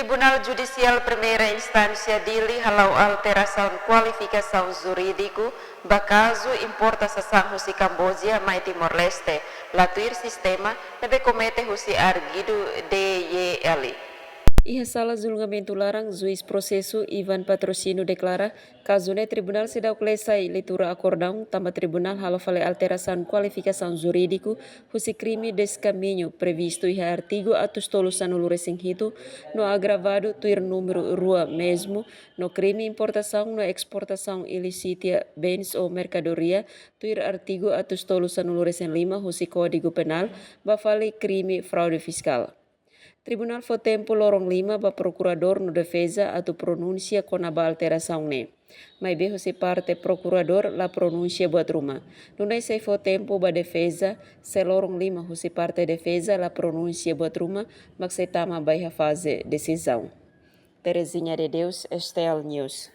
Tribunal Judicial Primeira Instância dili halau alteração qualificação jurídico bakazu importação husi Camboja mai Timor-Leste latuir sistema nebe comete husi arguido DYL. Iha sala julgamento larang juiz processo Ivan Patrocínio declara caso ne tribunal sedau selesai leitura acordão tamba tribunal halo fale alteração qualificação jurídico husi crime descaminho previsto iha artigo atus tolusan resing hitu no agravado tuir número rua mesmo no crime importação no exportação ilicita bens ou mercadoria tuir artigo atus tolusan resing 5 husi código penal bafale crime fraude fiscal. Tribunal foi tempo lorong 5 ba procurador no defesa atau pronúncia com a alteração ne. Mas bem se parte procurador la pronúncia buat rumah. Nunai se foi tempo ba defesa se lorong 5 se parte defesa la pronúncia buat rumah mak se tama ba fase decisão. Terezinha de Deus, Estel News.